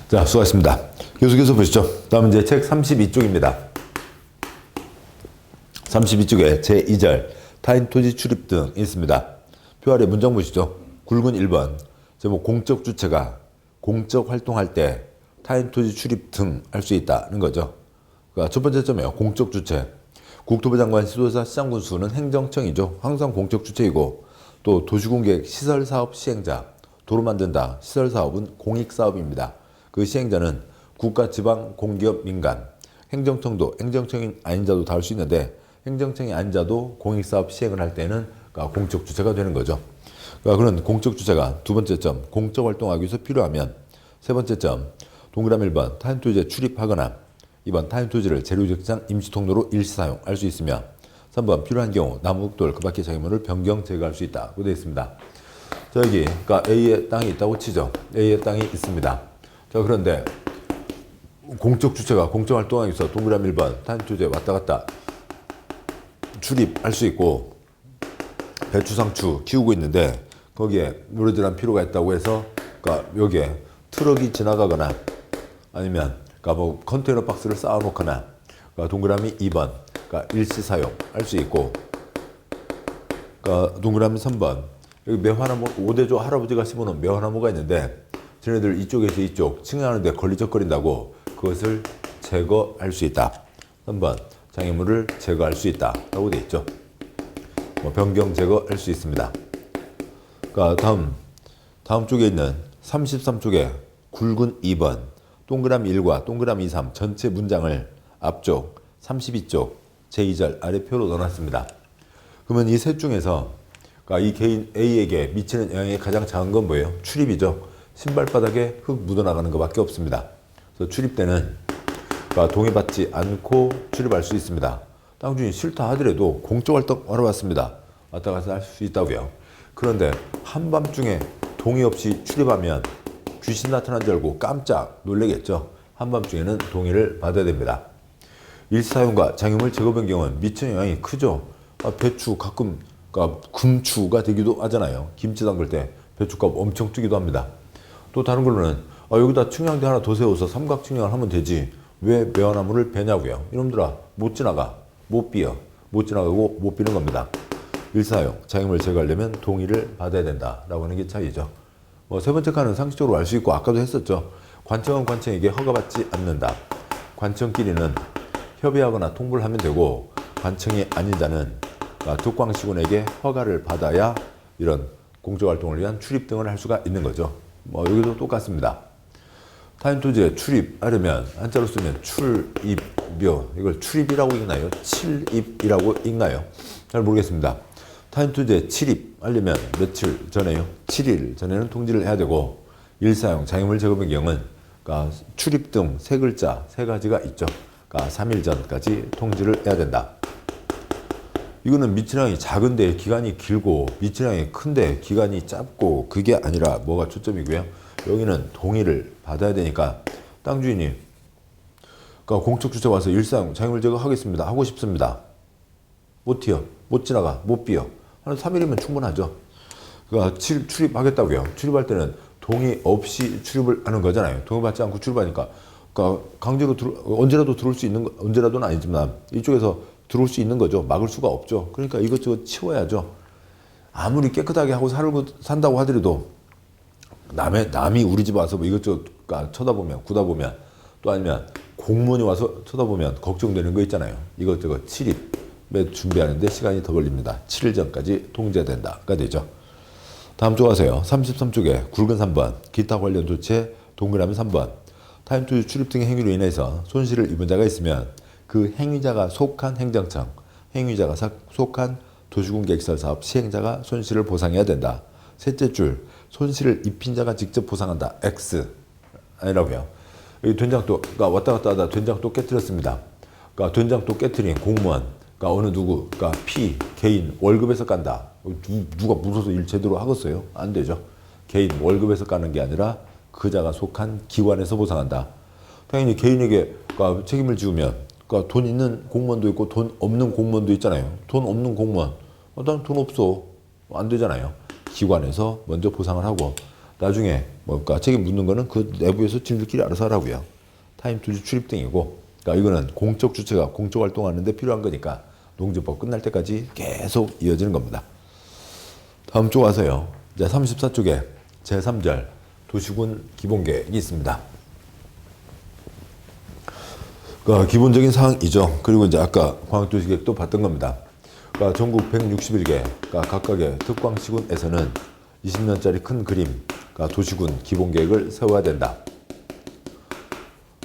자, 수고하셨습니다. 계속해서 보시죠. 다음은 이제 책 32쪽입니다. 32쪽에 제2절 타인토지 출입 등 있습니다. 표 아래 문장 보시죠. 굵은 1번 제목 공적 주체가 공적 활동할 때 타인토지 출입 등 할 수 있다는 거죠. 그러니까 첫 번째 점이에요. 공적 주체. 국토부 장관, 시도지사, 시장군수는 행정청이죠. 항상 공적 주체이고, 또 도시공계획 시설사업 시행자, 도로 만든다. 시설사업은 공익사업입니다. 그 시행자는 국가, 지방, 공기업, 민간, 행정청도 행정청인 아닌 자도 다 할 수 있는데, 행정청이 아닌 자도 공익사업 시행을 할 때는 공적 주체가 되는 거죠. 그런 공적 주체가 두 번째 점, 공적 활동하기 위해서 필요하면, 세 번째 점, 동그라미 1번 타인토지에 출입하거나 2번 타인토지를 재료적장 임시통로로 일시사용할 수 있으며 3번 필요한 경우 나무국돌 그 밖의 장애물을 변경 제거할 수 있다고 되어 있습니다. 자, 여기 그러니까 A의 땅이 있다고 치죠. A의 땅이 있습니다. 자, 그런데 공적 주체가 공적 활동하기 위해서 동그라미 1번 타인토지에 왔다 갔다 출입할 수 있고 배추, 상추 키우고 있는데 거기에 누리들한 필요가 있다고 해서 그러니까 여기에 트럭이 지나가거나 아니면 그러니까 뭐 컨테이너 박스를 쌓아 놓거나 그러니까 동그라미 2번 그러니까 일시 사용 할 수 있고 그러니까 동그라미 3번 여기 매화나무 5대조 할아버지가 심어놓은 매화나무가 있는데 쟤네들 이쪽에서 이쪽 층하는데 걸리적거린다고 그것을 제거할 수 있다. 3번 장애물을 제거할 수 있다 라고 되어 있죠. 뭐 변경 제거할 수 있습니다. 그러니까 다음 쪽에 있는 33쪽에 굵은 2번 동그라미 1과 동그라미 3 전체 문장을 앞쪽 32쪽 제2절 아래표로 넣어놨습니다. 그러면 이 셋 중에서 그러니까 이 개인 A에게 미치는 영향이 가장 작은 건 뭐예요? 출입이죠. 신발바닥에 흙 묻어나가는 것밖에 없습니다. 그래서 출입 때는 그러니까 동의받지 않고 출입할 수 있습니다. 땅 주인이 싫다 하더라도 공적 활동 하러 왔습니다. 왔다 갔다 할 수 있다고요. 그런데 한밤중에 동의 없이 출입하면 귀신 나타난 줄 알고 깜짝 놀라겠죠. 한밤중에는 동의를 받아야 됩니다. 일사용과 장애물 제거 변경은 미치는 영향이 크죠. 배추 가끔 금추가 되기도 하잖아요. 김치 담글 때 배추값 엄청 뛰기도 합니다. 또 다른 걸로는 여기다 측량대 하나 더 세워서 삼각 측량을 하면 되지 왜 매화나무를 베냐고요. 이놈들아 못 지나가 못 비어 못 지나가고 못 비는 겁니다. 일사용 장애물 제거하려면 동의를 받아야 된다라고 하는 게 차이죠. 세 번째 칸은 상식적으로 알 수 있고 아까도 했었죠. 관청은 관청에게 허가받지 않는다. 관청끼리는 협의하거나 통보를 하면 되고 관청이 아닌 자는 특광시군에게 허가를 받아야 이런 공적활동을 위한 출입 등을 할 수가 있는 거죠. 여기도 똑같습니다. 타인토지에 출입하려면 한자로 쓰면 출입이요. 이걸 출입이라고 읽나요? 칠입이라고 읽나요? 잘 모르겠습니다. 타인토지에 침입하려면 며칠 전에요? 7일 전에는 통지를 해야 되고 일사용 장애물 제거 변경은 그러니까 출입 등 세 글자 세 가지가 있죠. 그러니까 3일 전까지 통지를 해야 된다. 이거는 미치량이 작은데 기간이 길고 미치량이 큰데 기간이 짧고 그게 아니라 뭐가 초점이고요. 여기는 동의를 받아야 되니까 땅 주인이 그러니까 공적 주체 와서 일사용 장애물 제거하겠습니다. 하고 싶습니다. 못 튀어. 못 지나가. 못 비어. 한 3일이면 충분하죠. 그러니까 출입하겠다고요. 출입할 때는 동의 없이 출입을 하는 거잖아요. 동의받지 않고 출입하니까. 그러니까 강제로 언제라도 들어올 수 있는 거, 언제라도는 아니지만 이쪽에서 들어올 수 있는 거죠. 막을 수가 없죠. 그러니까 이것저것 치워야죠. 아무리 깨끗하게 하고 산다고 하더라도 남이 우리 집 와서 뭐 이것저것 쳐다보면, 구다보면 또 아니면 공무원이 와서 쳐다보면 걱정되는 거 있잖아요. 이것저것 출입에 준비하는데 시간이 더 걸립니다. 7일 전까지 통제된다가 되죠. 다음 쪽 가세요. 33쪽에 굵은 3번 기타 관련 조치에 동그라미 3번 타인토지 출입 등의 행위로 인해서 손실을 입은 자가 있으면 그 행위자가 속한 행정청, 행위자가 속한 도시공계시설사업 시행자가 손실을 보상해야 된다. 셋째 줄 손실을 입힌 자가 직접 보상한다. X 아니라고요. 여기 된장도가 왔다 갔다 하다 된장도 깨뜨렸습니다. 그러니까 된장도 깨뜨린 공무원, 그러니까 어느 누구, 그러니까 P 개인 월급에서 깐다. 누가 물어서 일 제대로 하겠어요? 안 되죠. 개인 월급에서 까는 게 아니라 그자가 속한 기관에서 보상한다. 당연히 개인에게 책임을 지우면 그러니까 돈 있는 공무원도 있고 돈 없는 공무원도 있잖아요. 돈 없는 공무원, 난 돈 없어. 안 되잖아요. 기관에서 먼저 보상을 하고 나중에 그러니까 책임 묻는 거는 그 내부에서 지들끼리 알아서 하라고요. 타임 투지 출입 등이고, 그러니까 이거는 공적 주체가 공적 활동하는데 필요한 거니까 농지법 끝날 때까지 계속 이어지는 겁니다. 다음 쪽 와서요. 이제 34쪽에 제3절 도시군 기본계획이 있습니다. 그러니까 기본적인 사항이죠. 그리고 이제 아까 광역도시계획도 봤던 겁니다. 그러니까 전국 161개 그러니까 각각의 특광시군에서는 20년짜리 큰 그림, 그러니까 도시군 기본계획을 세워야 된다.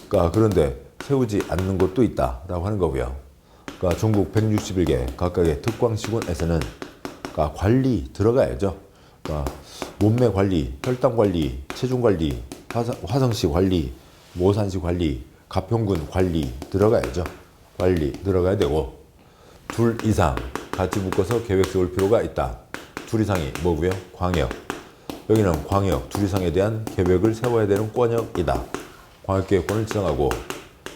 그러니까 그런데 세우지 않는 곳도 있다라고 하는 거고요. 그러니까 전국 161개 각각의 특광시군에서는 그러니까 관리 들어가야죠. 그러니까 몸매 관리, 혈당 관리, 체중 관리, 화성시 관리, 모산시 관리, 가평군 관리 들어가야죠. 관리 들어가야 되고, 둘 이상 같이 묶어서 계획 세울 필요가 있다. 둘 이상이 뭐고요? 광역. 여기는 광역 둘 이상에 대한 계획을 세워야 되는 권역이다. 광역계획권을 지정하고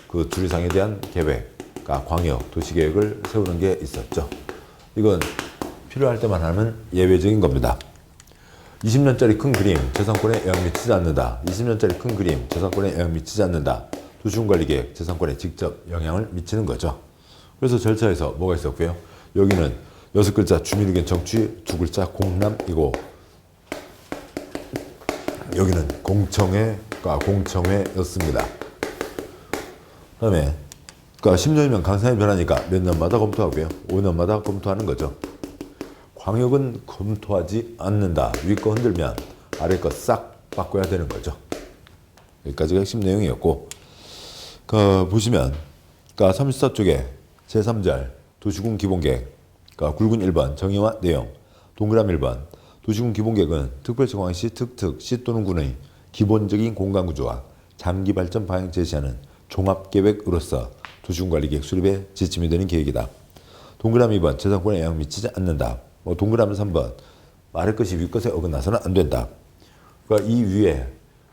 그 둘 이상에 대한 계획, 그러니까 광역 도시계획을 세우는 게 있었죠. 이건 필요할 때만 하면 예외적인 겁니다. 20년짜리 큰 그림, 재산권에 영향 미치지 않는다. 20년짜리 큰 그림, 재산권에 영향 미치지 않는다. 도시군관리계획, 재산권에 직접 영향을 미치는 거죠. 그래서 절차에서 뭐가 있었고요. 여기는 6글자 주민의견 청취, 2글자 공람이고, 여기는 공청회가 공청회였습니다. 그 다음에 그러니까 10년이면 강산이 변하니까 몇 년마다 검토하고요. 5년마다 검토하는 거죠. 광역은 검토하지 않는다. 위 거 흔들면 아래 거 싹 바꿔야 되는 거죠. 여기까지가 핵심 내용이었고, 보시면 그러니까 34쪽에 제3절 도시군 기본계획, 그러니까 굵은 1번 정의와 내용, 동그라미 1번 도시군 기본계획은 특별시광역시 특특 시 또는 군의 기본적인 공간구조와 장기발전 방향 제시하는 종합계획으로서 도시군관리계획 수립에 지침이 되는 계획이다. 동그라미 2번 재산권에 영향 미치지 않는다. 동그라미 3번 아래 것이 위 것에 어긋나서는 안 된다. 그러니까 이 위에,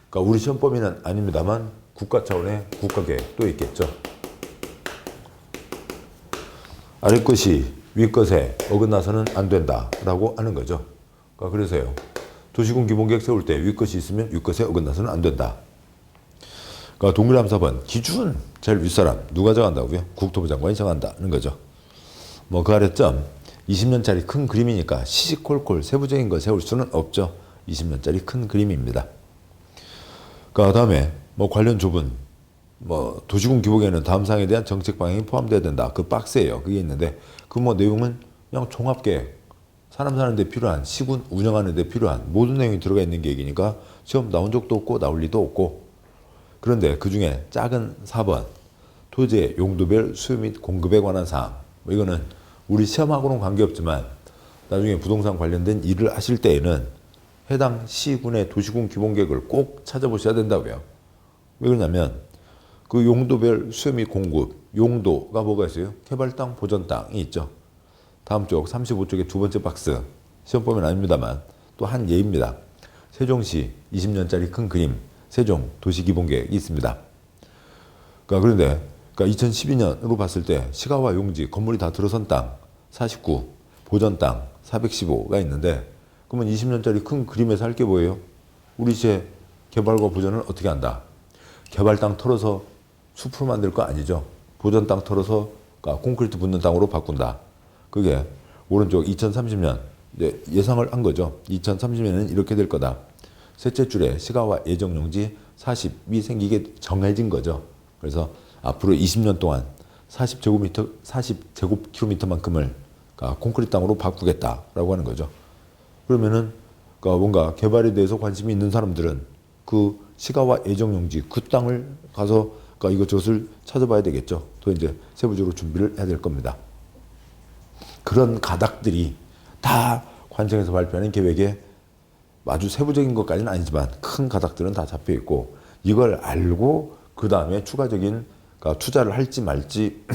그러니까 우리 시험 범위는 아닙니다만 국가 차원의 국가계획도 있겠죠. 아래 것이 위 것에 어긋나서는 안 된다라고 하는 거죠. 그러니까 그래서요. 도시군 기본계획 세울 때 위 것이 있으면 위 것에 어긋나서는 안 된다. 그러니까 동그라미 4번 기준 제일 윗사람 누가 정한다고요? 국토부 장관이 정한다는 거죠. 그 아래 점 20년짜리 큰 그림이니까 시시콜콜 세부적인 거 세울 수는 없죠. 20년짜리 큰 그림입니다. 그 다음에 관련 조분 도시군 기본계획에는 다음 사항에 대한 정책 방향이 포함되어야 된다. 그 박스예요. 그게 있는데 그 내용은 그냥 종합계획, 사람 사는 데 필요한, 시군 운영하는 데 필요한 모든 내용이 들어가 있는 계획이니까 시험 나온 적도 없고 나올 리도 없고. 그런데 그 중에 작은 4번 토지의 용도별 수요 및 공급에 관한 사항, 이거는 우리 시험하고는 관계없지만 나중에 부동산 관련된 일을 하실 때에는 해당 시군의 도시군 기본계획을 꼭 찾아보셔야 된다고요. 왜 그러냐면 그 용도별 수요 및 공급, 용도가 뭐가 있어요? 개발 땅, 보전 땅이 있죠. 다음 쪽 35쪽의 두 번째 박스, 시험 범위는 아닙니다만 또 한 예입니다. 세종시 20년짜리 큰 그림, 세종 도시기본계획이 있습니다. 그런데 2012년으로 봤을 때 시가와 용지, 건물이 다 들어선 땅 49, 보전 땅 415가 있는데, 그러면 20년짜리 큰 그림에서 할 게 뭐예요? 우리 시의 개발과 보전을 어떻게 한다? 개발 땅 털어서 숲으로 만들 거 아니죠. 보전 땅 털어서 콘크리트 붙는 땅으로 바꾼다. 그게 오른쪽 2030년 예상을 한 거죠. 2030년에는 이렇게 될 거다. 셋째 줄에 시가와 예정용지 40이 생기게 정해진 거죠. 그래서 앞으로 20년 동안 40제곱킬로미터만큼을 콘크리트 땅으로 바꾸겠다라고 하는 거죠. 그러면은 뭔가 개발에 대해서 관심이 있는 사람들은 그 시가와 예정용지 그 땅을 가서 이것저것을 찾아봐야 되겠죠. 또 이제 세부적으로 준비를 해야 될 겁니다. 그런 가닥들이 다 관청에서 발표하는 계획에 아주 세부적인 것까지는 아니지만 큰 가닥들은 다 잡혀 있고, 이걸 알고 그 다음에 추가적인 투자를 할지 말지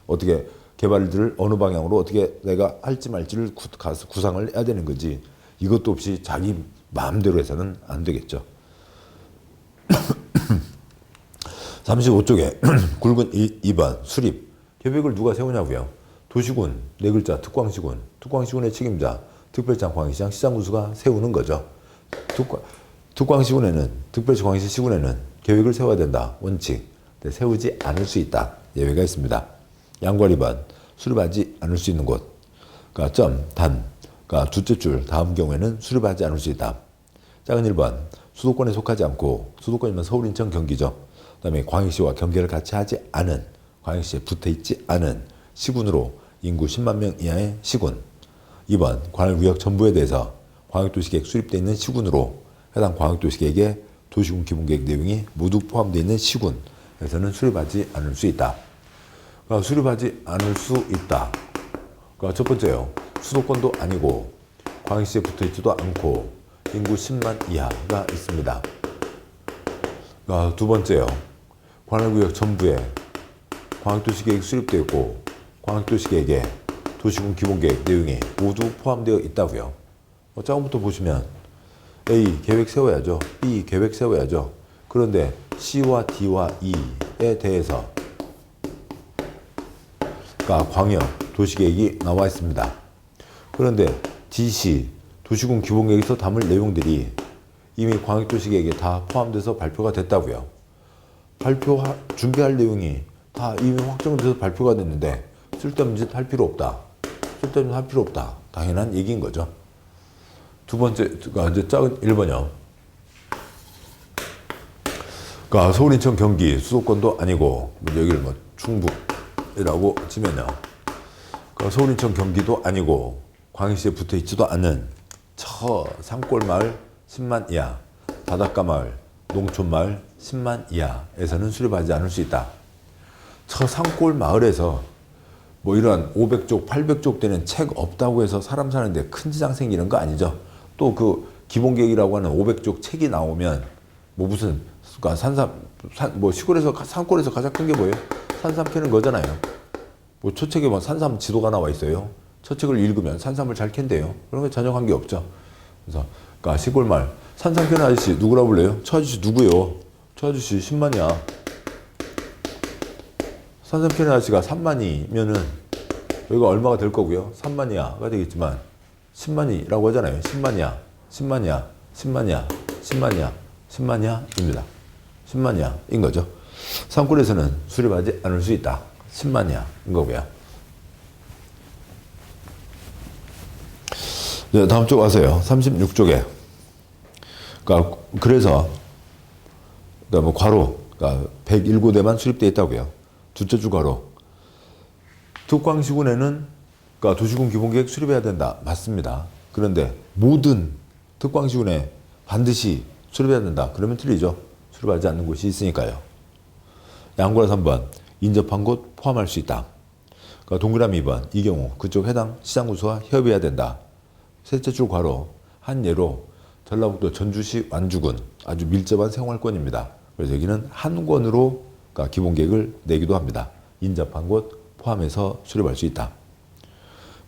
어떻게 개발들을 어느 방향으로 어떻게 내가 할지 말지를 가서 구상을 해야 되는 거지, 이것도 없이 자기 마음대로 해서는 안 되겠죠. 35쪽에 굵은 2번 수립 계획을 누가 세우냐고요? 도시군 4글자 특광시군, 특광시군의 책임자 특별시장, 광역시장, 시장군수가 세우는 거죠. 특광시군에는, 특별시 광역시 시군에는 계획을 세워야 된다. 원칙. 근데 세우지 않을 수 있다. 예외가 있습니다. 양과 2번 수립하지 않을 수 있는 곳. 그러니까 점, 단. 그러니까 두째 줄 다음 경우에는 수립하지 않을 수 있다. 작은 1번 수도권에 속하지 않고, 수도권이면 서울, 인천, 경기죠. 그 다음에 광역시와 경계를 같이 하지 않은, 광역시에 붙어있지 않은 시군으로 인구 10만 명 이하의 시군. 2번 관할구역 전부에 대해서 광역도시계획 수립되어 있는 시군으로 해당 광역도시계획에 도시군 기본계획 내용이 모두 포함되어 있는 시군에서는 수립하지 않을 수 있다. 그러니까 수립하지 않을 수 있다. 그러니까 첫 번째요. 수도권도 아니고 광역시에 붙어있지도 않고 인구 10만 이하가 있습니다. 그러니까 두 번째요. 관할구역 전부에 광역도시계획 수립되어 있고 광역도시계획에 도시군 기본계획 내용이 모두 포함되어 있다고요. 짜고부터 보시면 A. 계획 세워야죠. B. 계획 세워야죠. 그런데 C와 D와 E에 대해서 그러니까 광역 도시계획이 나와 있습니다. 그런데 DC 도시군 기본계획에서 담을 내용들이 이미 광역도시계획에 다 포함돼서 발표가 됐다고요. 준비할 내용이 다 이미 확정돼서 발표가 됐는데 쓸데없는 짓 할 필요 없다. 쓸데없는 짓 할 필요 없다. 당연한 얘기인 거죠. 두 번째가 이제 작은 1번이요. 그러니까 서울, 인천, 경기 수도권도 아니고 여기를 뭐 충북이라고 치면요. 그러니까 서울, 인천, 경기도 아니고 광역시에 붙어 있지도 않은 저 산골마을 10만 이하, 바닷가 마을, 농촌 마을 10만 이하에서는 수립하지 않을 수 있다. 저 산골 마을에서 뭐 이런 500쪽, 800쪽 되는 책 없다고 해서 사람 사는데 큰 지장 생기는 거 아니죠. 또 그 기본계획이라고 하는 500쪽 책이 나오면 뭐 무슨 뭐 시골에서 산골에서 가장 큰 게 뭐예요? 산삼 캐는 거잖아요. 뭐 저 책에 뭐 산삼 지도가 나와 있어요. 저 책을 읽으면 산삼을 잘 캔대요. 그런 게 전혀 관계 없죠. 그래서 그러니까 시골 마을 산삼 캐는 아저씨 누구라 불러요? 저 아저씨 누구요? 저 아저씨 10만이야. 산삼 캐는 아저씨가 3만이면은 여기가 얼마가 될 거고요? 3만이야가 되겠지만 10만이라고 하잖아요. 10만이야, 10만이야, 10만이야, 10만이야, 10만이야입니다. 10만이야인 거죠. 산골에서는 수립하지 않을 수 있다. 10만이야인 거고요. 네, 다음 쪽 와서요. 36쪽에. 그러니까 그래서 뭐 괄호, 그러니까 101구대만 수립되어 있다고요. 두째 줄 괄호. 특광시군에는 그러니까 도시군 기본계획 수립해야 된다. 맞습니다. 그런데 모든 특광시군에 반드시 수립해야 된다. 그러면 틀리죠. 수립하지 않는 곳이 있으니까요. 양구라 3번 인접한 곳 포함할 수 있다. 그러니까 동그라미 2번 이 경우 그쪽 해당 시장구수와 협의해야 된다. 셋째 줄 괄호 한 예로 전라북도 전주시 완주군 아주 밀접한 생활권입니다. 그래서 여기는 한 권으로 그러니까 기본계획을 내기도 합니다. 인접한 곳 포함해서 수립할 수 있다.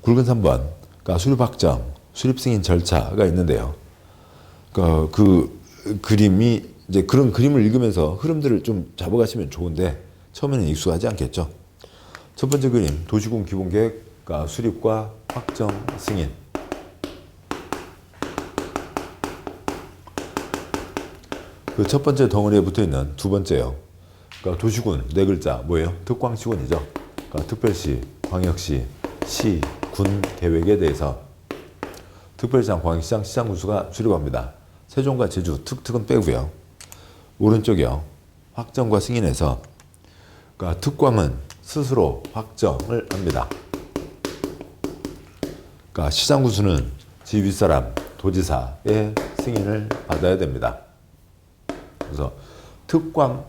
굵은 3번 그러니까 수립 확정, 수립 승인 절차가 있는데요. 그러니까 그 그림이 이제 그런 그림을 읽으면서 흐름들을 좀 잡아가시면 좋은데 처음에는 익숙하지 않겠죠. 첫 번째 그림 도시군 기본계획 그러니까 수립과 확정 승인. 그 첫 번째 덩어리에 붙어 있는 두 번째요. 그러니까 도시군 네 글자 뭐예요? 특광시군이죠. 그러니까 특별시, 광역시, 시, 군 계획에 대해서 특별시장, 광역시장, 시장군수가 수립합니다. 세종과 제주, 특특은 빼고요. 오른쪽이요. 확정과 승인해서 그러니까 특광은 스스로 확정을 합니다. 그러니까 시장군수는 지 윗사람, 도지사의 승인을 받아야 됩니다. 그래서 특광,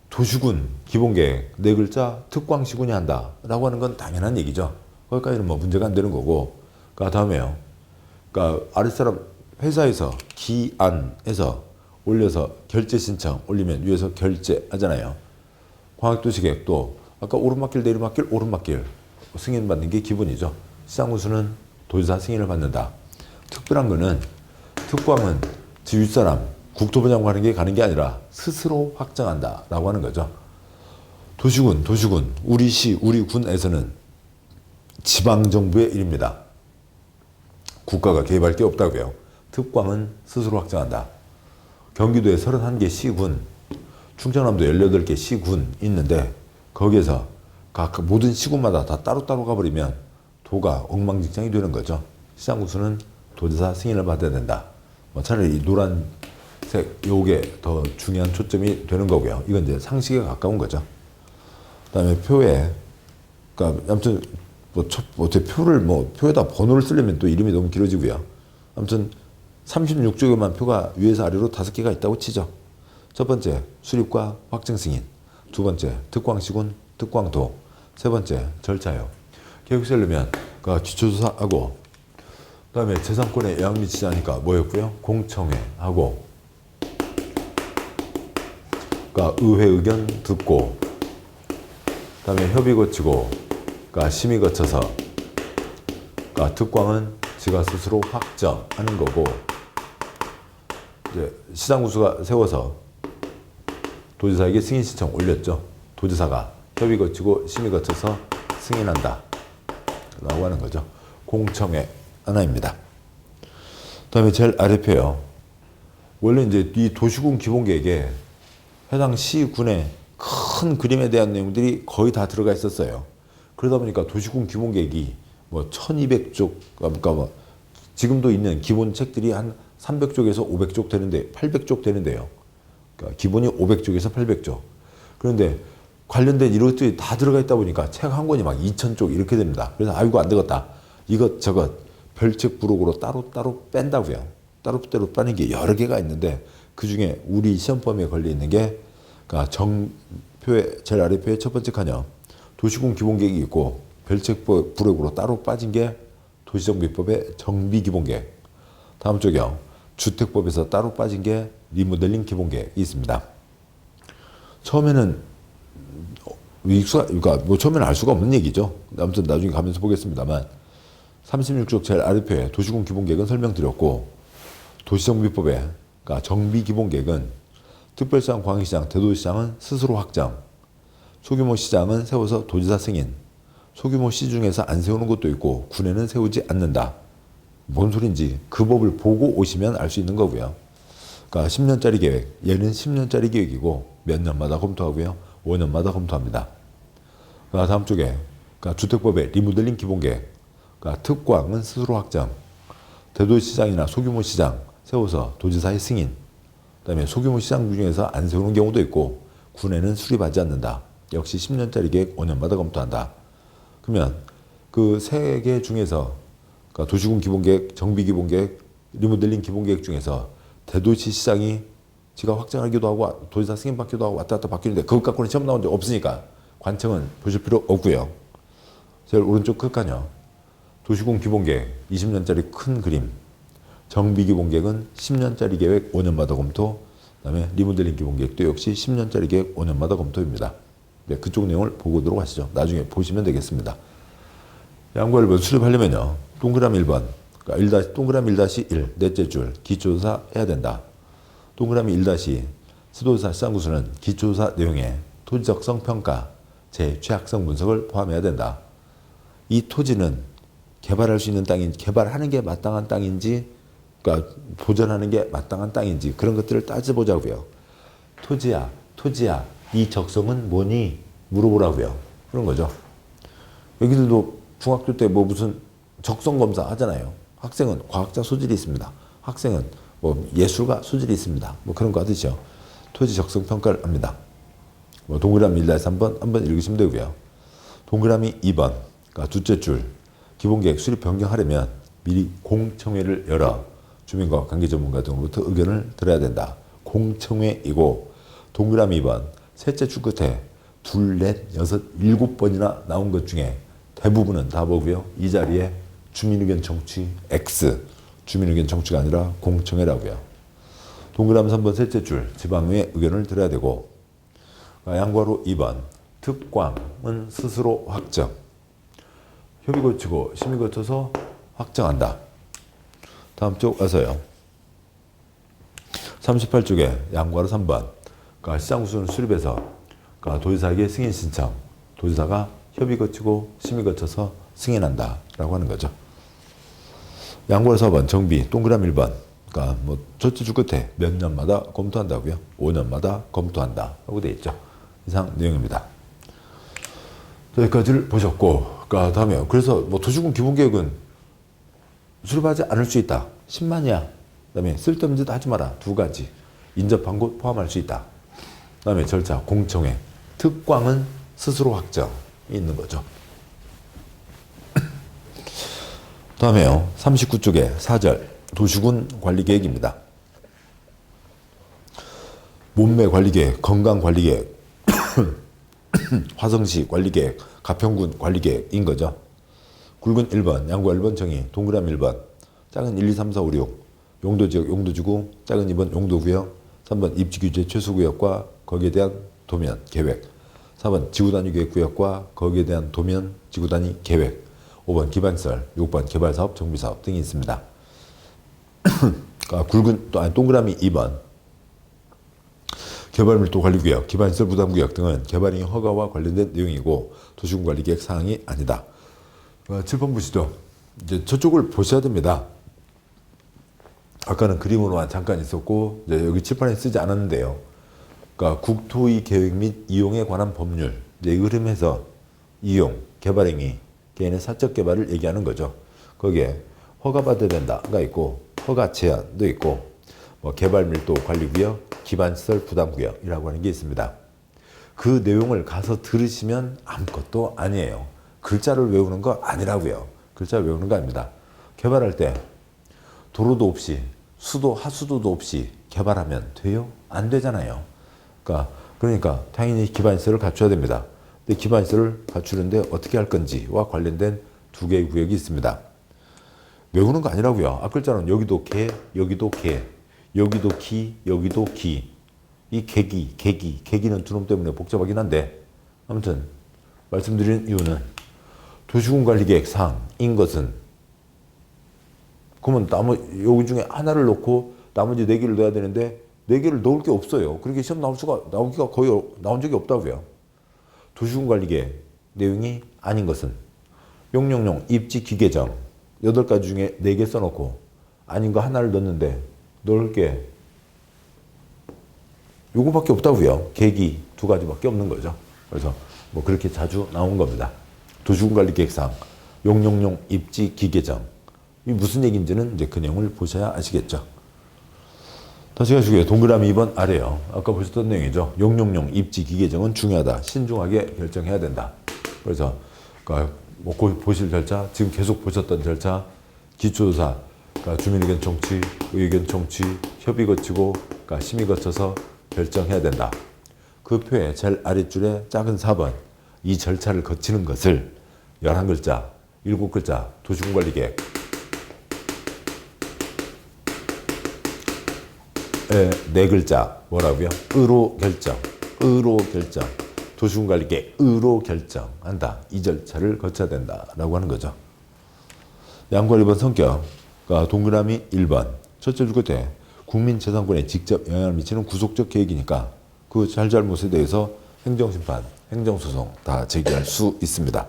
도시군, 기본계획, 네 글자 특광시군이 한다라고 하는 건 당연한 얘기죠. 거기까지는 뭐 문제가 안 되는 거고. 그러니까 다음에요. 그러니까 아랫사람 회사에서 기안에서 올려서 결제 신청 올리면 위에서 결제하잖아요. 광역도시계획도 아까 오르막길 내리막길 오르막길 승인받는 게 기본이죠. 시장군수는 도지사 승인을 받는다. 특별한 거는 특광은 지 윗사람 국토부 장관에게 가는 게 아니라 스스로 확정한다라고 하는 거죠. 도시군, 우리 시, 우리 군에서는 지방정부의 일입니다. 국가가 개입할 게 없다고요. 특광은 스스로 확정한다. 경기도에 31개 시군, 충청남도 18개 시군 있는데 거기에서 각 모든 시군마다 다 따로따로 가버리면 도가 엉망진창이 되는 거죠. 시장군수는 도지사 승인을 받아야 된다. 차라리 이 노란색 요게 더 중요한 초점이 되는 거고요. 이건 이제 상식에 가까운 거죠. 그다음에 표에, 그러니까 아무튼 어떻게 표를 표에다 번호를 쓰려면 또 이름이 너무 길어지고요. 아무튼 36쪽에만 표가 위에서 아래로 5개가 있다고 치죠. 첫 번째 수립과 확정 승인, 두 번째 특광시군, 특광도, 세 번째 절차요. 계획서를 넣으면 기초조사하고, 그다음에 재산권에 영향 미치지 않으니까 뭐였고요? 공청회하고, 의회 의견 듣고, 그다음에 협의 거치고, 심의 거쳐서, 특광은 지가 스스로 확정하는 거고, 이제 시장군수가 세워서 도지사에게 승인 신청 올렸죠. 도지사가 협의 거치고 심의 거쳐서 승인한다 라고 하는 거죠. 공청회 하나입니다. 그다음에 제일 아래 표요. 원래 이제 이 도시군 기본계획에 해당 시군의 큰 그림에 대한 내용들이 거의 다 들어가 있었어요. 그러다 보니까 도시군 기본계획이 1200쪽, 그러니까 지금도 있는 기본 책들이 한 300쪽에서 500쪽 되는데, 800쪽 되는데요. 그러니까 기본이 500쪽에서 800쪽. 그런데 관련된 이것들이 다 들어가 있다 보니까 책 한 권이 막 2000쪽 이렇게 됩니다. 그래서 아이고 안 되겠다. 이것저것 별책 부록으로 따로 뺀다고요. 따로 빠는 게 여러 개가 있는데 그 중에 우리 시험범위에 걸려 있는 게 정표의 제일 아래 표의 첫 번째 칸이요. 도시군 기본계획이 있고 별책 부록으로 따로 빠진 게 도시정비법의 정비기본계획. 다음 쪽이요. 주택법에서 따로 빠진 게 리모델링 기본계획이 있습니다. 처음에는 그러니까 처음에는 알 수가 없는 얘기죠. 아무튼 나중에 가면서 보겠습니다만 36쪽 제일 아래표에 도시군 기본계획은 설명드렸고, 도시정비법의 정비기본계획은 특별시장, 광역시장, 대도시장은 스스로 확정, 소규모 시장은 세워서 도지사 승인, 소규모 시 중에서 안 세우는 것도 있고 군에는 세우지 않는다. 뭔 소린지 그 법을 보고 오시면 알 수 있는 거고요. 그러니까 10년짜리 계획, 얘는 10년짜리 계획이고 몇 년마다 검토하고요. 5년마다 검토합니다. 다음 쪽에 주택법의 리모델링 기본계획, 특광은 스스로 확정, 대도시장이나 소규모 시장 세워서 도지사의 승인, 그다음에 소규모 시장 중에서 안 세우는 경우도 있고 군에는 수립하지 않는다. 역시 10년짜리 계획 5년마다 검토한다. 그러면 그 세 개 중에서 도시군 기본계획, 정비기본계획, 리모델링 기본계획 중에서 대도시 시장이 지가 확정하기도 하고 도지사 승인받기도 하고 왔다 갔다 바뀌는데 그것 갖고는 시험 나온 적 없으니까 관청은 보실 필요 없고요. 제일 오른쪽 끝칸이요. 도시군 기본계획 20년짜리 큰 그림, 정비기본계획은 10년짜리 계획 5년마다 검토, 그다음에 리모델링 기본계획도 역시 10년짜리 계획 5년마다 검토입니다. 네, 그쪽 내용을 보고 오도록 하시죠. 나중에 보시면 되겠습니다. 양보 1번 수립하려면요. 동그라미 1번, 동그라미 1-1, 넷째 줄, 기초조사 해야 된다. 동그라미 1- 수도조사 시장구수는 기초조사 내용에 토지적성 평가, 제 취약성 분석을 포함해야 된다. 이 토지는 개발할 수 있는 땅인지, 개발하는 게 마땅한 땅인지, 그러니까 보전하는 게 마땅한 땅인지 그런 것들을 따져보자고요. 토지야, 이 적성은 뭐니? 물어보라고요. 그런 거죠. 여기들도 중학교 때 무슨 적성 검사 하잖아요. 학생은 과학자 소질이 있습니다. 학생은 예술가 소질이 있습니다. 그런 거 하듯이요. 토지 적성 평가를 합니다. 동그라미 1-3번 한번 읽으시면 되고요. 동그라미 2번, 그러니까 둘째 줄, 기본계획 수립 변경하려면 미리 공청회를 열어 주민과 관계 전문가 등으로부터 의견을 들어야 된다. 공청회이고, 동그라미 2번, 셋째 줄 끝에 둘, 넷, 여섯, 7번이나 나온 것 중에 대부분은 다 보고요. 이 자리에 주민의견 청취 X, 주민의견 청취가 아니라 공청회라고요. 동그라미 3번 셋째 줄, 지방의회 의견을 들어야 되고, 양괄호 2번, 특광은 스스로 확정, 협의 거치고 심의 거쳐서 확정한다. 다음 쪽 와서요. 38쪽에 양괄호 3번, 시장구수는 수립해서 도지사에게 승인 신청, 도지사가 협의 거치고 심의 거쳐서 승인한다 라고 하는 거죠. 양괄호 4번 정비, 동그라미 1번, 그러니까 뭐 첫째 줄 끝에 몇 년마다 검토한다고요? 5년마다 검토한다 라고 되어 있죠. 이상 내용입니다. 여기까지를 보셨고, 그러니까 다음에 그래서 뭐 도시군 기본계획은 수립하지 않을 수 있다. 10만이야. 그다음에 쓸데없는 짓 하지 마라. 2가지. 인접한 곳 포함할 수 있다. 그다음에 절차, 공청회, 특광은 스스로 확정이 있는 거죠. 다음에요. 39쪽에 4절 도시군 관리계획입니다. 몸매 관리계획, 건강 관리계획, 화성시 관리계획, 가평군 관리계획인 거죠. 굵은 1번, 양구 1번 정의, 동그라미 1번, 작은 1, 2, 3, 4, 5, 6, 용도지역, 용도지구, 작은 2번 용도구역, 3번 입지규제 최소구역과 거기에 대한 도면, 계획, 4번 지구단위 계획구역과 거기에 대한 도면, 지구단위 계획, 5번 기반시설, 6번 개발사업, 정비사업 등이 있습니다. 굵은, 동그라미 2번, 개발밀도관리구역, 기반시설 부담구역 등은 개발행위 허가와 관련된 내용이고 도시군 관리계획 사항이 아니다. 7번 보시죠. 이제 저쪽을 보셔야 됩니다. 아까는 그림으로만 잠깐 있었고 이제 여기 칠판에 쓰지 않았는데요. 그러니까 국토의 계획 및 이용에 관한 법률, 이제 이 흐름에서 이용, 개발행위, 개인의 사적 개발을 얘기하는 거죠. 거기에 허가받아야 된다가 있고 허가 제한도 있고 뭐 개발밀도 관리구역, 기반시설 부담구역이라고 하는 게 있습니다. 그 내용을 가서 들으시면 아무것도 아니에요. 글자를 외우는 거 아니라고요. 글자를 외우는 거 아닙니다. 개발할 때 도로도 없이 수도 하수도도 없이 개발하면 돼요? 안 되잖아요. 그러니까 당연히 기반시설을 갖춰야 됩니다. 근데 기반시설을 갖추는데 어떻게 할 건지와 관련된 2개의 구역이 있습니다. 외우는 거 아니라고요. 앞글자는 여기도 개, 여기도 개, 여기도 기, 여기도 기. 이 계기는 두 놈 때문에 복잡하긴 한데 아무튼 말씀드리는 이유는 도시군 관리계획 사항인 것은 그러면 여기 중에 하나를 넣고 나머지 4개를 넣어야 되는데 4개를 넣을 게 없어요. 그렇게 시험 나오기가 거의 나온 적이 없다고요. 도시군 관리계획 내용이 아닌 것은 용용용 입지 기계정 8가지 중에 4개 써놓고 아닌 거 하나를 넣었는데 넣을 게 요거밖에 없다고요. 계기 2가지밖에 없는 거죠. 그래서 뭐 그렇게 자주 나온 겁니다. 도시군 관리계획상 용용용 입지 기계정 이 무슨 얘기인지는 이제 그 내용을 보셔야 아시겠죠. 다시 가시고요. 동그라미 2번 아래요. 아까 보셨던 내용이죠. 용용용 입지 기계정은 중요하다. 신중하게 결정해야 된다. 그래서 뭐 보실 절차, 지금 계속 보셨던 절차, 기초조사, 주민의견 청취, 의견 청취, 협의 거치고 심의 거쳐서 결정해야 된다. 그 표의 제일 아랫줄에 작은 4번 이 절차를 거치는 것을 11글자, 7글자 도시군관리계획 4글자 뭐라고요? 의로 결정, 도시군관리계획 의로 결정한다. 이 절차를 거쳐야 된다라고 하는 거죠. 양과 1번 성격, 동그라미 1번 첫째 줄 끝에 국민재산권에 직접 영향을 미치는 구속적 계획이니까 그 잘잘못에 대해서 행정심판, 행정소송 다 제기할 수 있습니다.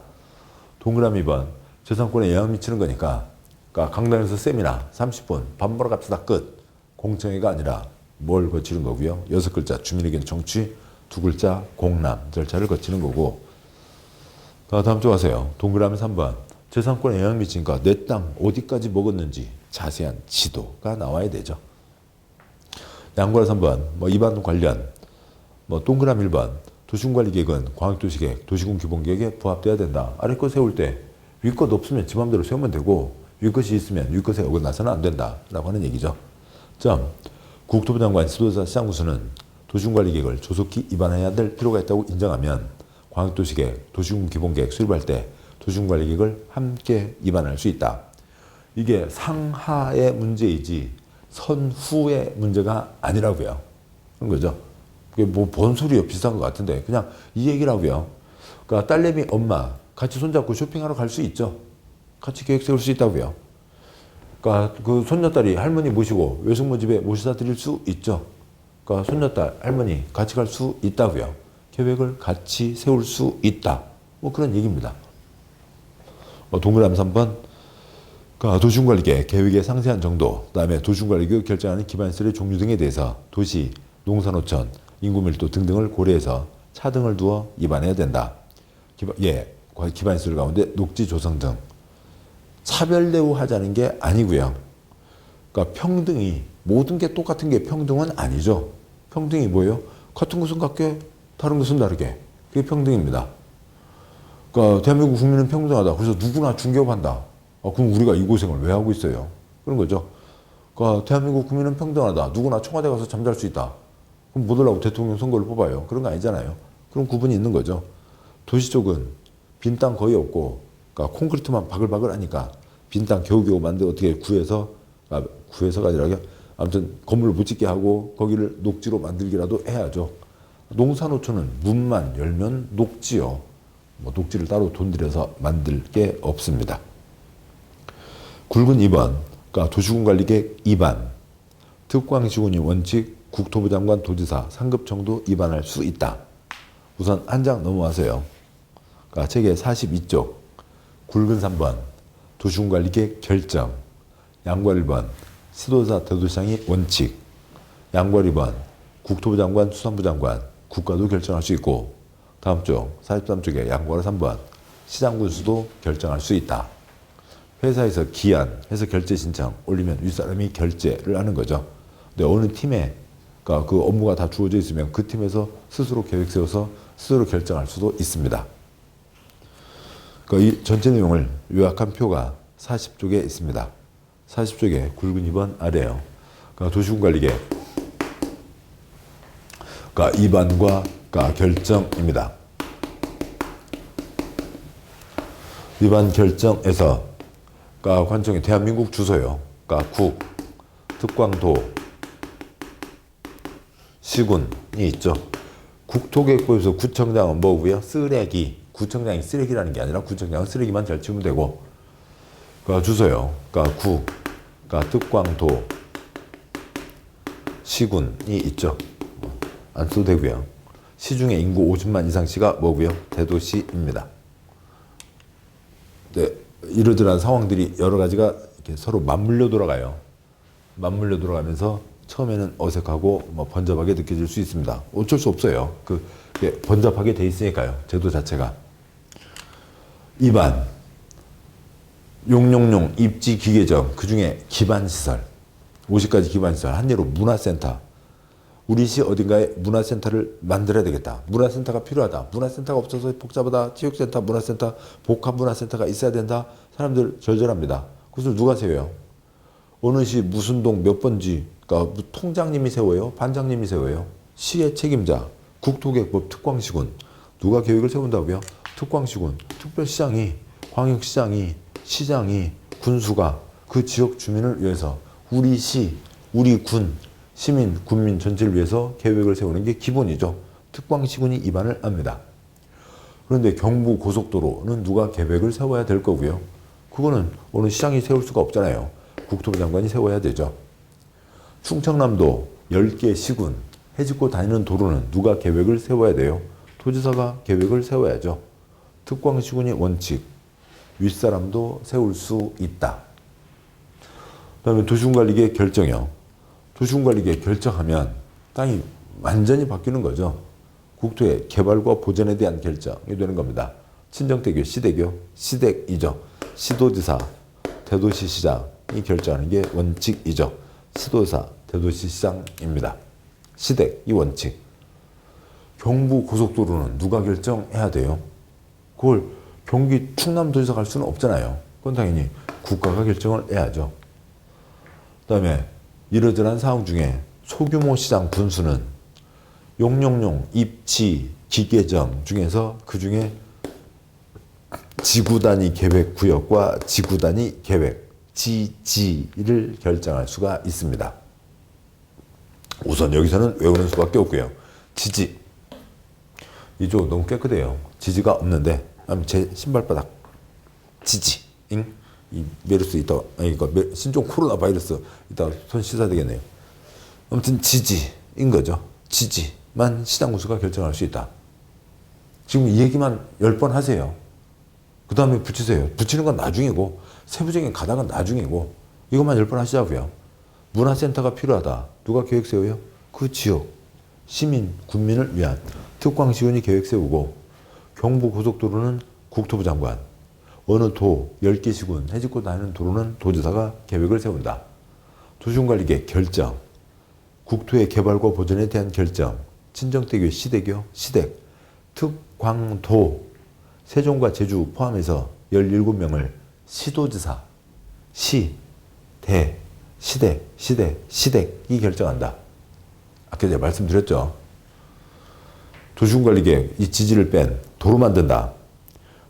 동그라미 2번 재산권에 영향을 미치는 거니까 강당에서 세미나 30분 밥 먹으러 갑시다 끝. 공청회가 아니라 뭘 거치는 거고요. 6글자 주민의견 청취, 2글자 공람 절차를 거치는 거고. 다음 쪽 가세요. 동그라미 3번 재산권에 영향을 미치니까 내 땅 어디까지 먹었는지 자세한 지도가 나와야 되죠. 양과 3번 뭐 이반 관련 동그라미 1번 도시군관리계획은 광역도시계획, 도시군 기본계획에 부합돼야 된다. 아래 것 세울 때 위 것 없으면 지 맘대로 세우면 되고 위 것이 있으면 위 것에 어긋나서는 안 된다라고 하는 얘기죠. 국토부 장관 지도자 시장구수는 도시군관리계획을 조속히 입안해야 될 필요가 있다고 인정하면 광역도시계획, 도시군 기본계획 수립할 때 도시군관리계획을 함께 입안할 수 있다. 이게 상하의 문제이지 선후의 문제가 아니라고요. 그런 거죠. 그게 뭐 뭔 소리요? 비슷한 것 같은데 그냥 이 얘기라고요. 그러니까 딸내미 엄마 같이 손잡고 쇼핑하러 갈 수 있죠. 같이 계획 세울 수 있다고요. 그러니까 그 손녀딸이 할머니 모시고 외숙모 집에 모시다 드릴 수 있죠. 그러니까 손녀딸 할머니 같이 갈 수 있다고요. 계획을 같이 세울 수 있다. 뭐 그런 얘기입니다. 동그라미 3번 그러니까 도시군관리계 계획의 상세한 정도, 그다음에 도시군관리계획을 결정하는 기반시설의 종류 등에 대해서 도시, 농산호촌, 인구밀도 등등을 고려해서 차등을 두어 입안해야 된다. 기반시설 가운데 녹지 조성 등 차별 대우하자는 게 아니고요. 그러니까 평등이 모든 게 똑같은 게 평등은 아니죠. 평등이 뭐예요? 같은 것은 같게 다른 것은 다르게. 그게 평등입니다. 그러니까 대한민국 국민은 평등하다. 그래서 누구나 중개업한다. 그럼 우리가 이 고생을 왜 하고 있어요? 그런 거죠. 그러니까 대한민국 국민은 평등하다. 누구나 청와대 가서 잠잘 수 있다. 그럼 못 하려고 대통령 선거를 뽑아요. 그런 거 아니잖아요. 그런 구분이 있는 거죠. 도시 쪽은 빈 땅 거의 없고, 그러니까 콘크리트만 바글바글 하니까 빈 땅 겨우겨우 만들어 어떻게 구해서가 아니라 아무튼 건물을 못 짓게 하고 거기를 녹지로 만들기라도 해야죠. 농산호촌은 문만 열면 녹지요. 뭐 녹지를 따로 돈 들여서 만들 게 없습니다. 굵은 2번, 그러니까 도시군관리계획 입안, 특광시군이 원칙, 국토부 장관, 도지사, 상급 정도 입안할 수 있다. 우선 한 장 넘어가세요. 그러니까 책의 42쪽, 굵은 3번, 도시군관리계획 결정, 양괄 1번, 시도지사, 대도시장이 원칙, 양괄 2번, 국토부 장관, 수산부 장관, 국가도 결정할 수 있고, 다음 쪽 43쪽에 양괄 3번, 시장 군수도 결정할 수 있다. 회사에서 기한해서 결제 신청 올리면 윗사람이 결제를 하는 거죠. 근데 어느 팀에 그러니까 그 업무가 다 주어져 있으면 그 팀에서 스스로 계획 세워서 스스로 결정할 수도 있습니다. 그러니까 이 전체 내용을 요약한 표가 40쪽에 있습니다. 40쪽에 굵은 2번 아래요. 그러니까 도시군관리계획, 그러니까 입안과 그러니까 결정입니다. 입안 결정에서 그러니까 관청이 대한민국 주소요. 그러니까 국, 특광도, 시군이 있죠. 국토계획부에서 구청장은 뭐고요? 쓰레기. 구청장이 쓰레기라는 게 아니라 구청장은 쓰레기만 잘 치우면 되고, 그러니까 주소요. 그러니까 국, 그러니까 특광도, 시군이 있죠. 안 써도 되고요. 시중에 인구 50만 이상시가 뭐고요? 대도시입니다. 네, 이러저러한 상황들이 여러 가지가 이렇게 서로 맞물려 돌아가요. 맞물려 돌아가면서 처음에는 어색하고 뭐 번잡하게 느껴질 수 있습니다. 어쩔 수 없어요. 번잡하게 돼 있으니까요. 제도 자체가. 2반 용용용 입지 기계정, 그중에 기반시설 50가지 기반시설, 한 예로 문화센터. 우리 시 어딘가에 문화센터를 만들어야 되겠다. 문화센터가 필요하다. 문화센터가 없어서 복잡하다. 체육센터, 문화센터, 복합문화센터가 있어야 된다. 사람들 절절합니다. 그것을 누가 세워요? 어느 시 무슨 동 몇 번지, 그러니까 통장님이 세워요? 반장님이 세워요? 시의 책임자, 국토계획법 특광시군. 누가 계획을 세운다고요? 특광시군, 특별시장이, 광역시장이, 시장이, 군수가 그 지역 주민을 위해서 우리 시, 우리 군, 시민, 군민 전체를 위해서 계획을 세우는 게 기본이죠. 특광시군이 입안을 합니다. 그런데 경부고속도로는 누가 계획을 세워야 될 거고요. 그거는 어느 시장이 세울 수가 없잖아요. 국토부 장관이 세워야 되죠. 충청남도 10개 시군 해집고 다니는 도로는 누가 계획을 세워야 돼요? 도지사가 계획을 세워야죠. 특광시군이 원칙, 윗사람도 세울 수 있다. 그 다음에 도시군관리계획 결정이요. 도시군관리계획 결정하면 땅이 완전히 바뀌는 거죠. 국토의 개발과 보전에 대한 결정이 되는 겁니다. 친정대교, 시대교, 시댁이죠. 시도지사, 대도시시장이 결정하는 게 원칙이죠. 시도지사, 대도시시장입니다. 시댁이 원칙. 경부고속도로는 누가 결정해야 돼요? 그걸 경기 충남도에서 갈 수는 없잖아요. 그건 당연히 국가가 결정을 해야죠. 그 다음에 이러저러한 상황 중에 소규모 시장 분수는 용용용, 입지, 기계정 중에서 그 중에 지구단위 계획 구역과 지구단위 계획, 지지를 결정할 수가 있습니다. 우선 여기서는 외우는 수밖에 없고요. 지지. 이쪽 너무 깨끗해요. 지지가 없는데 제 신발바닥 지지. 이 메르스 있다. 신종 코로나 바이러스 이따 손 씻어야 되겠네요. 아무튼 지지인 거죠. 지지만 시장 군수가 결정할 수 있다. 지금 이 얘기만 10번 하세요. 그 다음에 붙이세요. 붙이는 건 나중이고 세부적인 가닥은 나중이고 이것만 10번 하시자고요. 문화센터가 필요하다. 누가 계획 세워요? 그 지역 시민, 군민을 위한 특광시군이 계획 세우고 경부고속도로는 국토부 장관, 어느 도 10개 시군 해집고 다니는 도로는 도지사가 계획을 세운다. 도시군관리계획 결정, 국토의 개발과 보존에 대한 결정, 친정대교, 시댁, 특광도, 세종과 제주 포함해서 17명을 시도지사, 시댁이 결정한다. 아까 제가 말씀드렸죠. 도시군관리계획, 이 지지를 뺀 도로 만든다.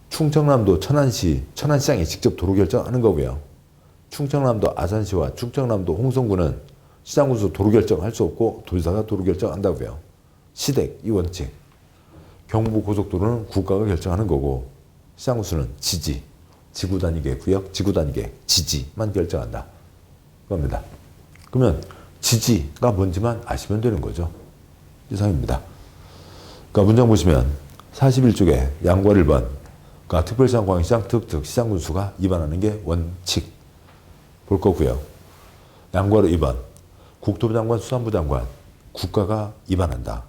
충청남도 천안시장이 직접 도로 결정하는 거고요. 충청남도 아산시와 충청남도 홍성군은 시장군수 도로 결정할 수 없고 도지사가 도로 결정한다고요. 시댁, 이 원칙. 경부고속도로는 국가가 결정하는 거고 시장군수는 지구단위계 구역, 지구단위계 지지만 결정한다. 겁니다. 그러면 지지가 뭔지만 아시면 되는 거죠. 이상입니다. 그러니까 문장 보시면 41쪽에 양과 1번 그러니까 특별시장, 광역시장, 시장군수가 위반하는 게 원칙 볼 거고요. 양과로 2번 국토부 장관, 수산부 장관 국가가 위반한다.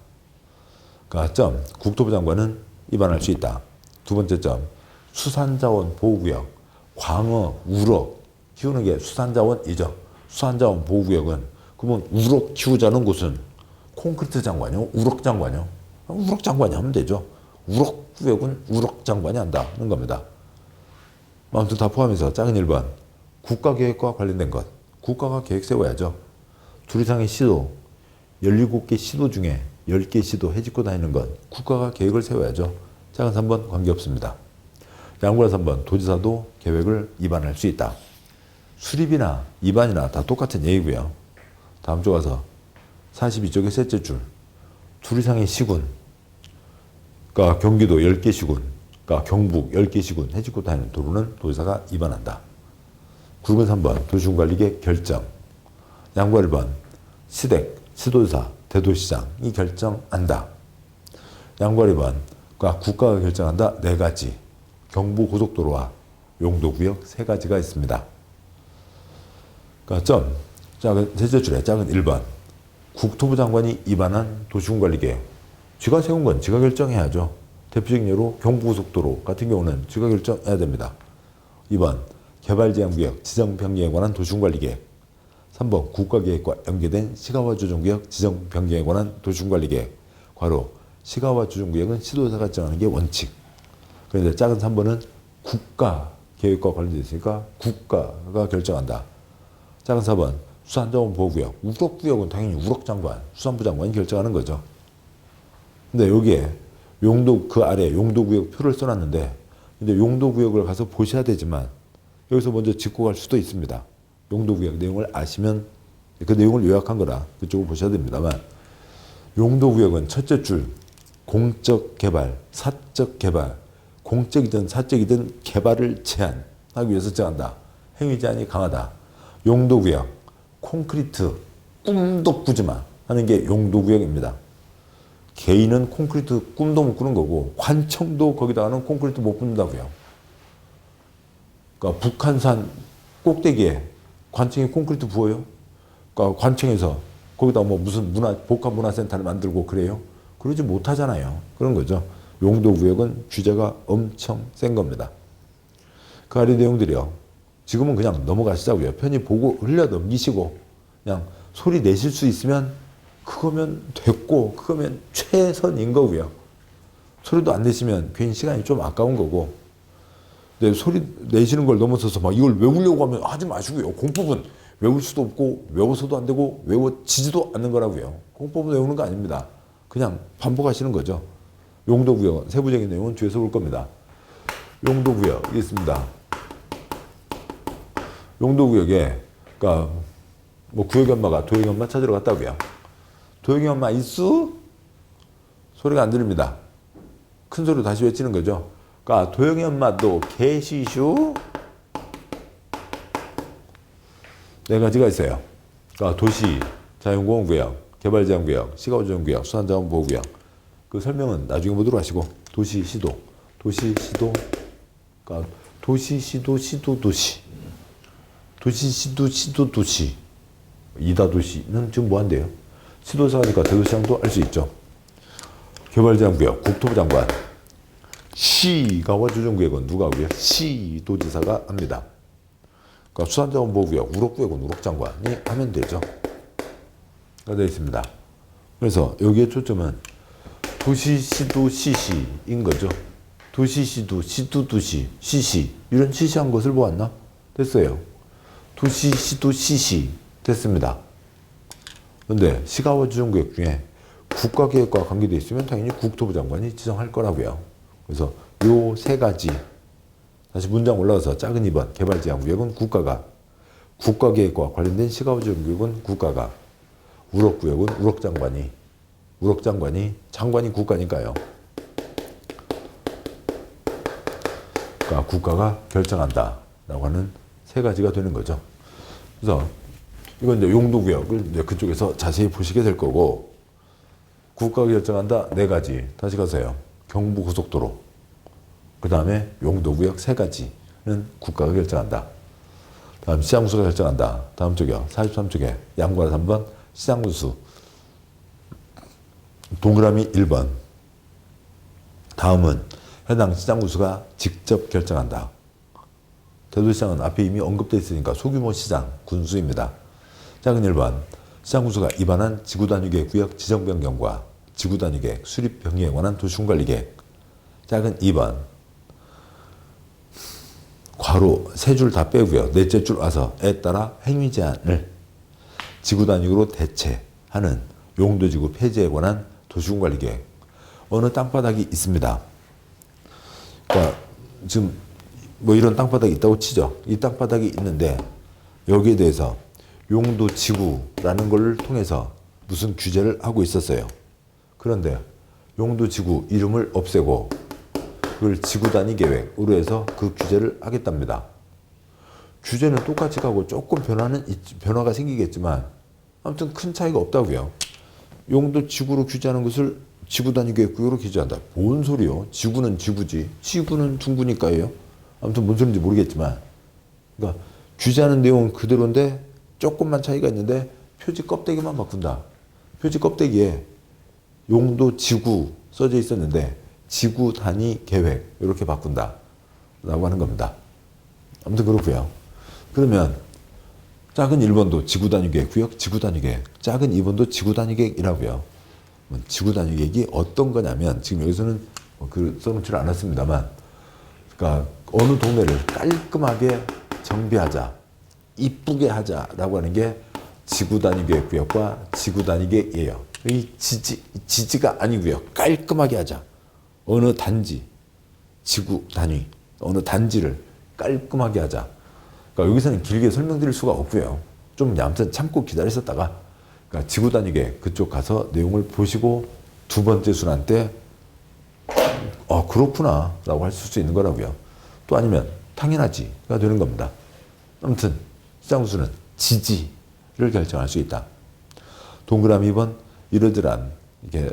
그러니까 점 국토부 장관은 위반할 수 있다. 두 번째 점 수산자원 보호구역 광어, 우럭 키우는 게 수산자원이죠. 수산자원 보호구역은 그러면 우럭 키우자는 곳은 콘크리트 장관이요? 우럭 장관이요? 우럭 장관이 하면 되죠. 우럭 구역은 우럭 장관이 한다는 겁니다. 아무튼 다 포함해서 작은 1번 국가계획과 관련된 것 국가가 계획 세워야죠. 둘 이상의 시도 17개 시도 중에 10개 시도 해집고 다니는 건 국가가 계획을 세워야죠. 작은 3번 관계없습니다. 양보라 3번 도지사도 계획을 위반할 수 있다. 수립이나 위반이나 다 똑같은 얘기고요. 다음 쪽 가서 42쪽의 셋째 줄 둘 이상의 시군 그러니까 경기도 10개 시군 그러니까 경북 10개 시군 해집고 다니는 도로는 도지사가 위반한다. 굵은 3번 도시군관리계획 결정 양보 1번 시댁, 시도지사, 대도시장이 결정한다. 양보 2번 그러니까 국가가 결정한다. 4가지 경부고속도로와 용도구역 3가지가 있습니다. 그러니까 작은 셋째 줄에 작은 1번 국토부 장관이 위반한 도시군관리계획 지가 세운 건 지가 결정해야죠. 대표적인 예로 경부고속도로 같은 경우는 지가 결정해야 됩니다. 2번 개발제한구역 지정변경에 관한 도시군관리계획 3번 국가계획과 연계된 시가화조정구역 지정변경에 관한 도시군관리계획 괄호 시가화조정구역은 시도지사가 정하는 게 원칙. 그런데 작은 3번은 국가계획과 관련되어 있으니까 국가가 결정한다. 작은 4번 수산자원 보호구역 우럭구역은 당연히 우럭장관 수산부 장관이 결정하는 거죠. 근데 여기에 용도 그 아래 용도구역 표를 써놨는데 근데 용도구역을 가서 보셔야 되지만 여기서 먼저 짚고 갈 수도 있습니다. 용도구역 내용을 아시면 그 내용을 요약한 거라 그쪽을 보셔야 됩니다만 용도구역은 첫째 줄 공적 개발, 사적 개발 공적이든 사적이든 개발을 제한하기 위해서 정한다. 행위 제한이 강하다. 용도구역 콘크리트 꿈도 꾸지 마 하는 게 용도구역입니다. 개인은 콘크리트 꿈도 못 꾸는 거고 관청도 거기다가는 콘크리트 못 붓는다고요. 그러니까 북한산 꼭대기에 관청에 콘크리트 부어요? 그러니까 관청에서 거기다 뭐 무슨 복합문화센터를 만들고 그래요? 그러지 못하잖아요. 그런 거죠. 용도구역은 규제가 엄청 센 겁니다. 그 아래 내용들이요. 지금은 그냥 넘어가시자고요. 편히 보고 흘려 넘기시고 그냥 소리 내실 수 있으면 그거면 됐고 그거면 최선인 거고요. 소리도 안 내시면 괜히 시간이 좀 아까운 거고 근데 소리 내시는 걸 넘어서서 막 이걸 외우려고 하면 하지 마시고요. 공법은 외울 수도 없고 외워서도 안 되고 외워지지도 않는 거라고요. 공법은 외우는 거 아닙니다. 그냥 반복하시는 거죠. 용도구역 세부적인 내용은 뒤에서 볼 겁니다. 용도구역 있습니다. 용도구역에 그러니까 뭐 구역이 엄마가 도영이 엄마 찾으러 갔다고요. 도영이 엄마 있수? 소리가 안 들립니다. 큰 소리로 다시 외치는 거죠. 그러니까 도영이 엄마도 계시슈? 4가지가 있어요. 그러니까 도시, 자연공원구역, 개발제한구역, 시가조정구역, 수산자원보호구역. 그 설명은 나중에 보도록 하시고 도시, 시도, 도시, 시도, 그러니까 도시, 시도, 시도, 도시. 도시, 시도, 시도, 도시. 이다 도시는 지금 뭐 한대요? 시도사니까 대도시장도 알 수 있죠. 개발제한구역, 국토부 장관. 시가와 조정구역은 누가 하고요? 시도지사가 합니다. 그러니까 수산자원보호구역, 우럭구역은 우럭장관이 하면 되죠. 되어 있습니다. 그래서 여기에 초점은 도시, 시도, 시시인 거죠. 도시, 시도, 시도, 도시, 시시. 이런 시시한 것을 보았나? 됐어요. 도시, 시도, 시시. 됐습니다. 그런데 시가와 조정구역 중에 국가계획과 관계되어 있으면 당연히 국토부 장관이 지정할 거라고요. 그래서 요 세 가지. 다시 문장 올라가서 작은 2번 개발제한구역은 국가가, 국가계획과 관련된 시가와 조정구역은 국가가, 우럭구역은 우럭장관이, 장관이 국가니까요. 그러니까 국가가 결정한다 라고 하는 세 가지가 되는 거죠. 그래서 이건 이제 용도구역을 이제 그쪽에서 자세히 보시게 될 거고, 국가가 결정한다 네 가지. 다시 가세요. 경부고속도로. 그 다음에 용도구역 세 가지는 국가가 결정한다. 다음 시장군수가 결정한다. 다음 쪽이요. 43쪽에 양관 3번 시장군수. 동그라미 1번. 다음은 해당 시장군수가 직접 결정한다. 대도시장은 앞에 이미 언급되어 있으니까 소규모 시장, 군수입니다. 작은 1번. 시장군수가 입안한 지구단위계획 구역 지정 변경과 지구단위계획 수립 병행에 관한 도시군관리계획. 작은 2번. 괄호 세 줄 다 빼고요. 넷째 줄 와서에 따라 행위 제한을 지구단위로 대체하는 용도지구 폐지에 관한 도시군관리계획. 어느 땅바닥이 있습니다. 그러니까 지금 뭐 이런 땅바닥이 있다고 치죠. 이 땅바닥이 있는데 여기에 대해서 용도지구라는 걸 통해서 무슨 규제를 하고 있었어요. 그런데 용도지구 이름을 없애고 그걸 지구단위계획으로 해서 그 규제를 하겠답니다. 규제는 똑같이 가고 조금 변화가 생기겠지만 아무튼 큰 차이가 없다고요. 용도지구로 규제하는 것을 지구단위계획구역으로 규제한다. 뭔 소리요? 지구는 지구지. 지구는 둥구니까요. 아무튼 뭔 소리인지 모르겠지만, 그러니까 규제하는 내용은 그대로인데 조금만 차이가 있는데 표지 껍데기만 바꾼다. 표지 껍데기에 용도 지구 써져 있었는데 지구 단위 계획 이렇게 바꾼다 라고 하는 겁니다. 아무튼 그렇고요. 그러면 작은 1번도 지구 단위 계획 구역 지구 단위 계획, 작은 2번도 지구 단위 계획이라고요. 지구 단위 계획이 어떤 거냐면 지금 여기서는 그 써놓지를 않았습니다만, 그러니까 어느 동네를 깔끔하게 정비하자, 이쁘게 하자라고 하는 게 지구 단위 계획 구역과 지구 단위 계획이에요. 이 지지가 아니고요. 깔끔하게 하자. 어느 단지, 지구 단위, 어느 단지를 깔끔하게 하자. 그러니까 여기서는 길게 설명드릴 수가 없고요. 좀 아무튼 참고 기다리셨다가 그러니까 지구 단위 계획 그쪽 가서 내용을 보시고 두 번째 순환 때 그렇구나 라고 할 수 있는 거라고요. 또 아니면 당연하지가 되는 겁니다. 아무튼 시장군수는 지지를 결정할 수 있다. 동그라미 2번 이러저러한 이렇게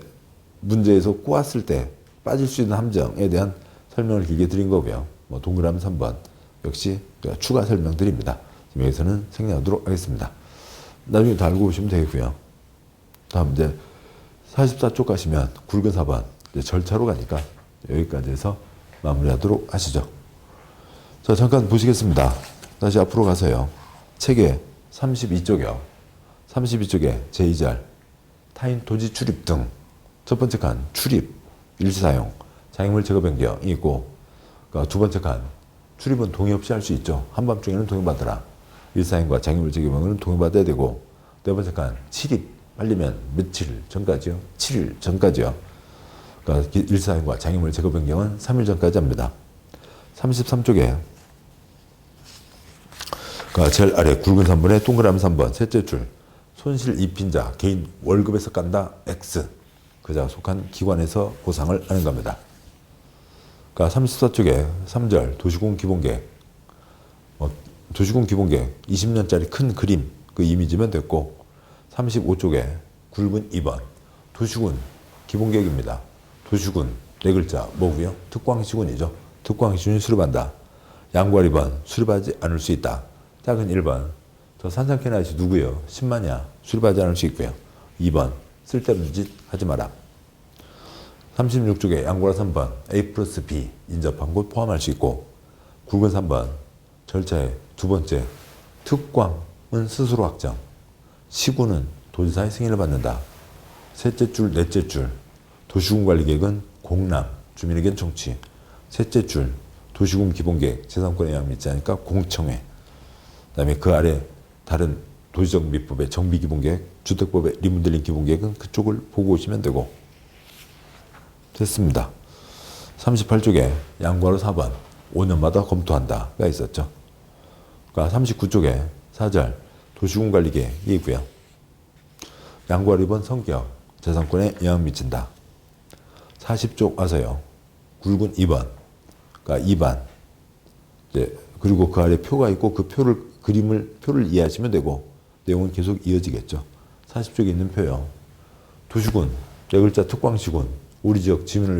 문제에서 꼬았을 때 빠질 수 있는 함정에 대한 설명을 길게 드린 거고요. 뭐 동그라미 3번 역시 추가 설명 드립니다. 지금 여기서는 생략하도록 하겠습니다. 나중에 다 알고 오시면 되겠고요. 다음 이제 44쪽 가시면 굵은 4번 이제 절차로 가니까 여기까지 해서 마무리하도록 하시죠. 자, 잠깐 보시겠습니다. 다시 앞으로 가서요. 책의 32쪽이요. 32쪽에 제2절 타인 토지 출입 등 첫 번째 칸 출입 일시사용 장애물 제거 변경이 있고, 그러니까 두 번째 칸 출입은 동의 없이 할 수 있죠. 한밤중에는 동의받으라. 일사용과 장애물 제거 변경은 동의받아야 되고, 네 번째 칸 침입 하려면 며칠 전까지요? 7일 전까지요. 그러니까 일사용과 장애물 제거 변경은 3일 전까지 합니다. 33쪽에 그러니까 제일 아래 굵은 3번에 동그라미 3번 셋째 줄 손실 입힌 자 개인 월급에서 깐다 X 그자가 속한 기관에서 보상을 하는 겁니다. 그러니까 34쪽에 3절 도시공 기본계획 도시공 기본계획 20년짜리 큰 그림 그 이미지면 됐고, 35쪽에 굵은 2번 도시군 기본계획입니다. 도시군 네 글자 뭐고요? 특광시군이죠. 특광시군이 수립한다. 양괄 2번 수립하지 않을 수 있다. 딱은 1번. 저 산상캐나 아저씨 누구요? 10만이야. 수립하지 않을 수 있고요. 2번. 쓸데없는 짓 하지 마라. 36쪽에 양보라 3번. A 플러스 B 인접한 곳 포함할 수 있고, 굵은 3번. 절차의 두 번째. 특광은 스스로 확정. 시군은 도지사의 승인을 받는다. 셋째 줄, 넷째 줄. 도시군 관리계획은 공람, 주민의견 청취. 셋째 줄, 도시군 기본계획, 재산권에 의한 믿지 않으니까 공청회. 그 다음에 그 아래 다른 도시정비법의 정비기본계획, 주택법의 리모델링 기본계획은 그쪽을 보고 오시면 되고. 됐습니다. 38쪽에 양과로 4번, 5년마다 검토한다가 있었죠. 그러니까 39쪽에 4절, 도시군 관리계획이 있고요. 양과로 2번 성격, 재산권에 영향 미친다. 40쪽 와서요. 굵은 2번, 그러니까 2반. 이제 그리고 그 아래 표가 있고 그 표를 이해하시면 되고 내용은 계속 이어지겠죠. 40쪽에 있는 표요. 도시군, 네 글자 특광시군, 우리 지역 주민을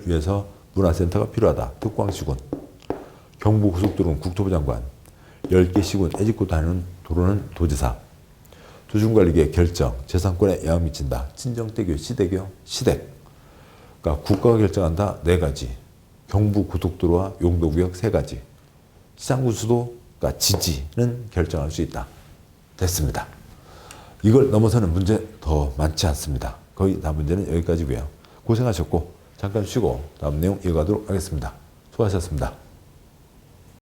위해서 문화센터가 필요하다. 특광시군. 경부고속도로는 국토부 장관, 10개 시군 애집고 다니는 도로는 도지사. 도시군관리계획 결정, 재산권에 영향 미친다. 친정대교, 시대교, 시댁. 그러니까 국가가 결정한다. 4가지. 경부고속도로와 용도구역 3가지. 시장구수도, 그러니까 지지는 결정할 수 있다. 됐습니다. 이걸 넘어서는 문제 더 많지 않습니다. 거의 다 문제는 여기까지고요. 고생하셨고 잠깐 쉬고 다음 내용 이어가도록 하겠습니다. 수고하셨습니다.